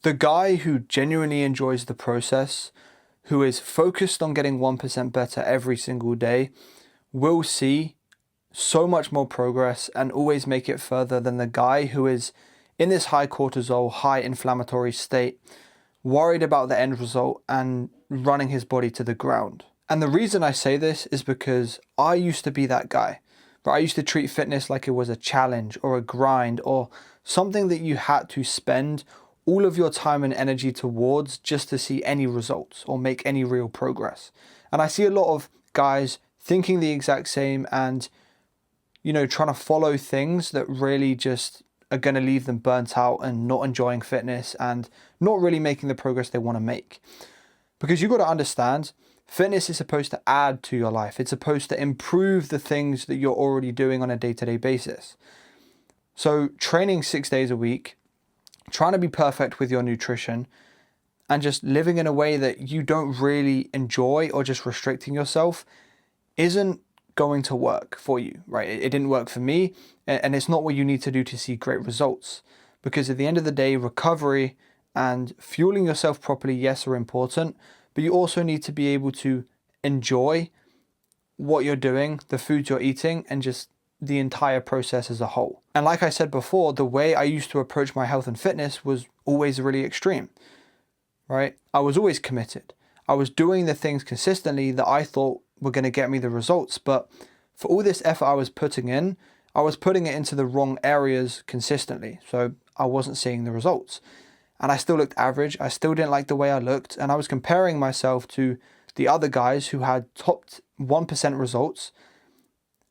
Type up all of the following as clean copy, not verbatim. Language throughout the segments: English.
The guy who genuinely enjoys the process, who is focused on getting 1% better every single day, will see so much more progress and always make it further than the guy who is in this high cortisol, high inflammatory state, worried about the end result and running his body to the ground. And the reason I say this is because I used to be that guy. But I used to treat fitness like it was a challenge or a grind or something that you had to spend all of your time and energy towards just to see any results or make any real progress. And I see a lot of guys thinking the exact same and, trying to follow things that really just are going to leave them burnt out and not enjoying fitness and not really making the progress they want to make. Because you've got to understand, fitness is supposed to add to your life. It's supposed to improve the things that you're already doing on a day-to-day basis. So training 6 days a week, trying to be perfect with your nutrition, and just living in a way that you don't really enjoy or just restricting yourself isn't going to work for you, right? It didn't work for me, and it's not what you need to do to see great results. Because at the end of the day, recovery and fueling yourself properly, yes, are important, but you also need to be able to enjoy what you're doing, the foods you're eating, and just the entire process as a whole. And like I said before, the way I used to approach my health and fitness was always really extreme, right? I was always committed. I was doing the things consistently that I thought were going to get me the results. But for all this effort I was putting in, I was putting it into the wrong areas consistently. So I wasn't seeing the results. And I still looked average. I still didn't like the way I looked. And I was comparing myself to the other guys who had topped 1% results.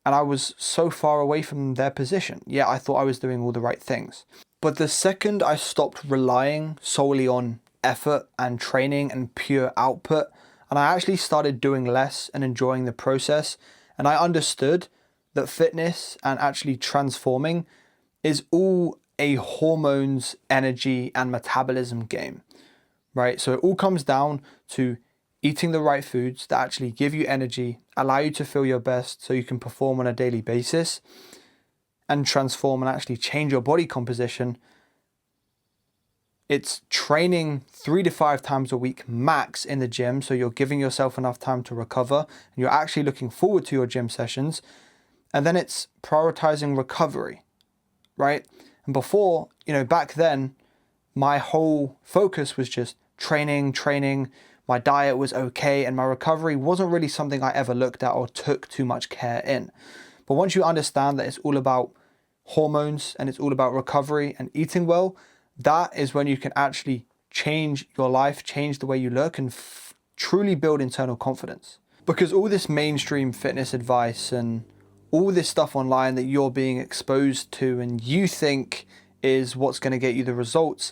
And I was so far away from their position. Yeah, I thought I was doing all the right things. But the second I stopped relying solely on effort and training and pure output, and I actually started doing less and enjoying the process, and I understood that fitness and actually transforming is all a hormones, energy, and metabolism game, right? So it all comes down to eating the right foods that actually give you energy, allow you to feel your best so you can perform on a daily basis and transform and actually change your body composition. It's training 3 to 5 times a week max in the gym, so you're giving yourself enough time to recover and you're actually looking forward to your gym sessions. And then it's prioritizing recovery, right? And before, back then, my whole focus was just training. My diet was okay, and my recovery wasn't really something I ever looked at or took too much care in. But once you understand that it's all about hormones and it's all about recovery and eating well, that is when you can actually change your life, change the way you look, and truly build internal confidence. Because all this mainstream fitness advice and all this stuff online that you're being exposed to and you think is what's going to get you the results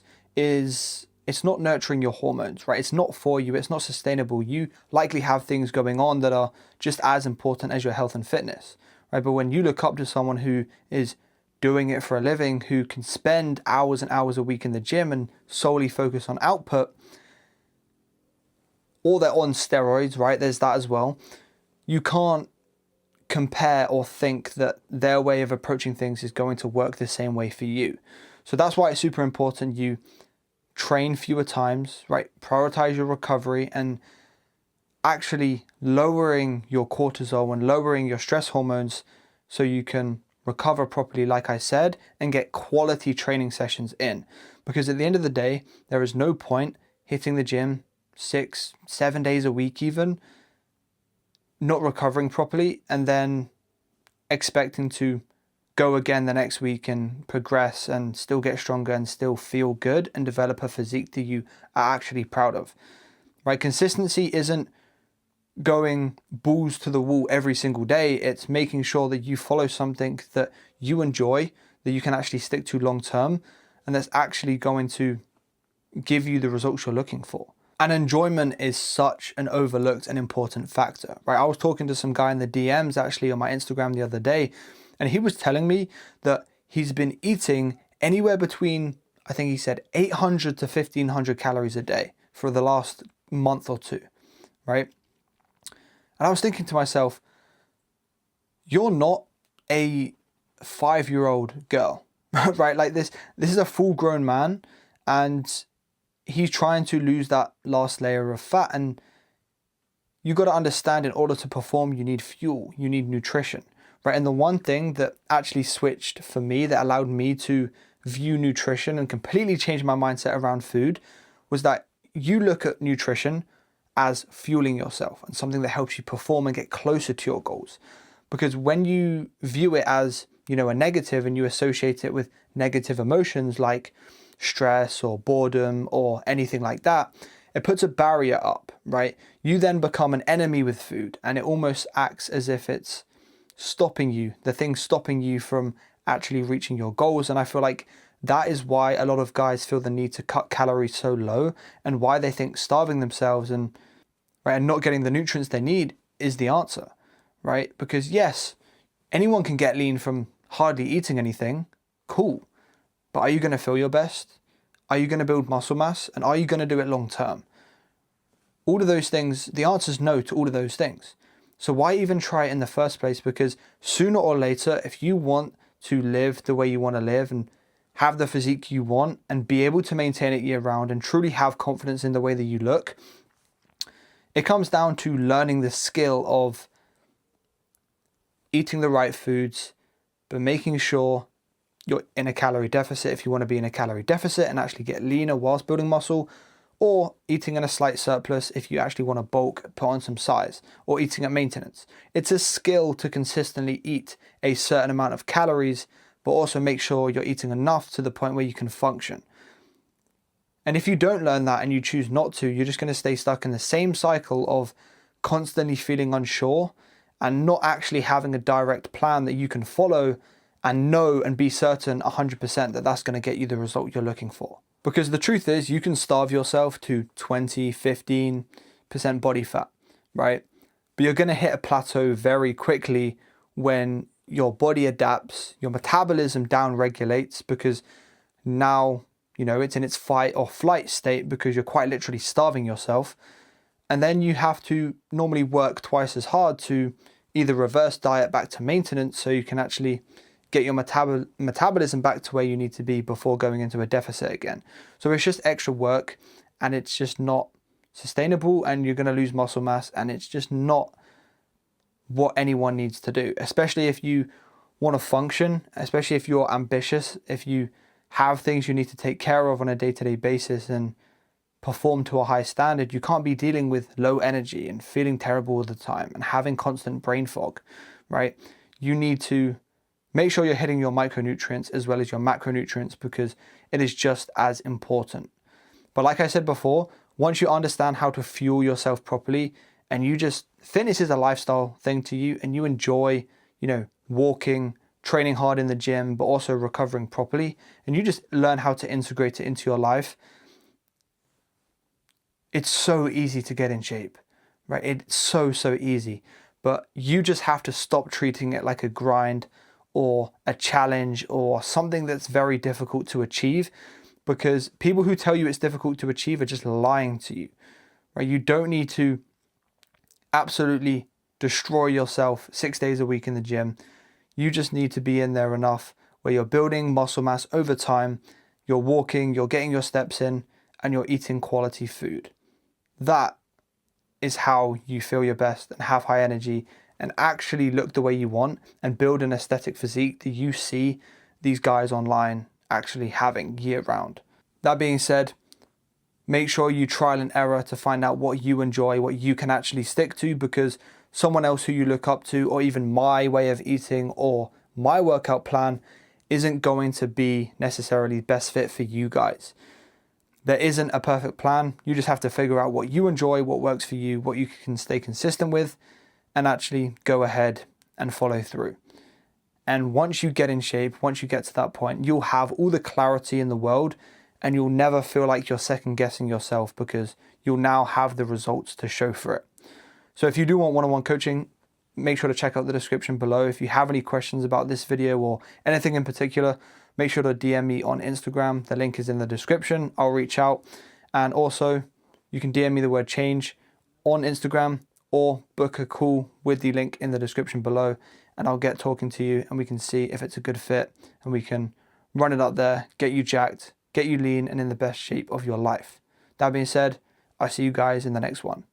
it's not nurturing your hormones, right? It's not for you. It's not sustainable. You likely have things going on that are just as important as your health and fitness, right? But when you look up to someone who is doing it for a living, who can spend hours and hours a week in the gym and solely focus on output, or they're on steroids, right? There's that as well. You can't compare or think that their way of approaching things is going to work the same way for you. So that's why it's super important you train fewer times, right? Prioritize your recovery and actually lowering your cortisol and lowering your stress hormones so you can recover properly, like I said, and get quality training sessions in. Because at the end of the day, there is no point hitting the gym 6, 7 days a week even, not recovering properly, and then expecting to go again the next week and progress and still get stronger and still feel good and develop a physique that you are actually proud of, right? Consistency isn't going balls to the wall every single day. It's making sure that you follow something that you enjoy, that you can actually stick to long term, and that's actually going to give you the results you're looking for. And enjoyment is such an overlooked and important factor, right? I was talking to some guy in the DMs actually on my Instagram the other day, and he was telling me that he's been eating anywhere between, I think he said 800 to 1500 calories a day for the last month or two, right? And I was thinking to myself, you're not a 5-year-old girl, right? Like this is a full grown man, and he's trying to lose that last layer of fat. And you got to understand, in order to perform, you need fuel, you need nutrition, right? And the one thing that actually switched for me, that allowed me to view nutrition and completely change my mindset around food, was that you look at nutrition as fueling yourself and something that helps you perform and get closer to your goals. Because when you view it as, a negative, and you associate it with negative emotions like stress or boredom or anything like that, it puts a barrier up, right? You then become an enemy with food, and it almost acts as if it's stopping you, the thing stopping you from actually reaching your goals. And I feel like that is why a lot of guys feel the need to cut calories so low, and why they think starving themselves and not getting the nutrients they need is the answer, right? Because yes, anyone can get lean from hardly eating anything, cool. But are you going to feel your best? Are you going to build muscle mass? And are you going to do it long term? All of those things, the answer is no to all of those things. So why even try it in the first place? Because sooner or later, if you want to live the way you want to live and have the physique you want and be able to maintain it year round and truly have confidence in the way that you look, it comes down to learning the skill of eating the right foods, but making sure you're in a calorie deficit if you want to be in a calorie deficit and actually get leaner whilst building muscle, or eating in a slight surplus if you actually want to bulk, put on some size, or eating at maintenance. It's a skill to consistently eat a certain amount of calories, but also make sure you're eating enough to the point where you can function. And if you don't learn that and you choose not to, you're just going to stay stuck in the same cycle of constantly feeling unsure and not actually having a direct plan that you can follow and know and be certain 100% that that's going to get you the result you're looking for. Because the truth is, you can starve yourself to 20, 15% body fat, right? But you're going to hit a plateau very quickly when your body adapts, your metabolism down regulates, because now, it's in its fight or flight state because you're quite literally starving yourself. And then you have to normally work twice as hard to either reverse diet back to maintenance so you can actually get your metabolism back to where you need to be before going into a deficit again. So it's just extra work, and it's just not sustainable, and you're going to lose muscle mass, and it's just not what anyone needs to do, especially if you want to function, especially if you're ambitious, if you have things you need to take care of on a day-to-day basis and perform to a high standard. You can't be dealing with low energy and feeling terrible all the time and having constant brain fog, right? You need to make sure you're hitting your micronutrients as well as your macronutrients, because it is just as important. But like I said before, once you understand how to fuel yourself properly, and fitness is a lifestyle thing to you, and you enjoy, walking, training hard in the gym, but also recovering properly, and you just learn how to integrate it into your life, it's so easy to get in shape, right? It's so easy. But you just have to stop treating it like a grind or a challenge or something that's very difficult to achieve, because people who tell you it's difficult to achieve are just lying to you, right? You don't need to absolutely destroy yourself 6 days a week in the gym. You just need to be in there enough where you're building muscle mass over time, you're walking, you're getting your steps in, and you're eating quality food. That is how you feel your best and have high energy and actually look the way you want and build an aesthetic physique that you see these guys online actually having year round. That being said, make sure you trial and error to find out what you enjoy, what you can actually stick to, because someone else who you look up to, or even my way of eating or my workout plan, isn't going to be necessarily best fit for you guys. There isn't a perfect plan. You just have to figure out what you enjoy, what works for you, what you can stay consistent with, and actually go ahead and follow through. And once you get in shape, once you get to that point, you'll have all the clarity in the world, and you'll never feel like you're second guessing yourself, because you'll now have the results to show for it. So if you do want one-on-one coaching, make sure to check out the description below. If you have any questions about this video or anything in particular, make sure to DM me on Instagram. The link is in the description. I'll reach out. And also, you can DM me the word change on Instagram, or book a call with the link in the description below, and I'll get talking to you, and we can see if it's a good fit, and we can run it up there, get you jacked, get you lean and in the best shape of your life. That being said, I'll see you guys in the next one.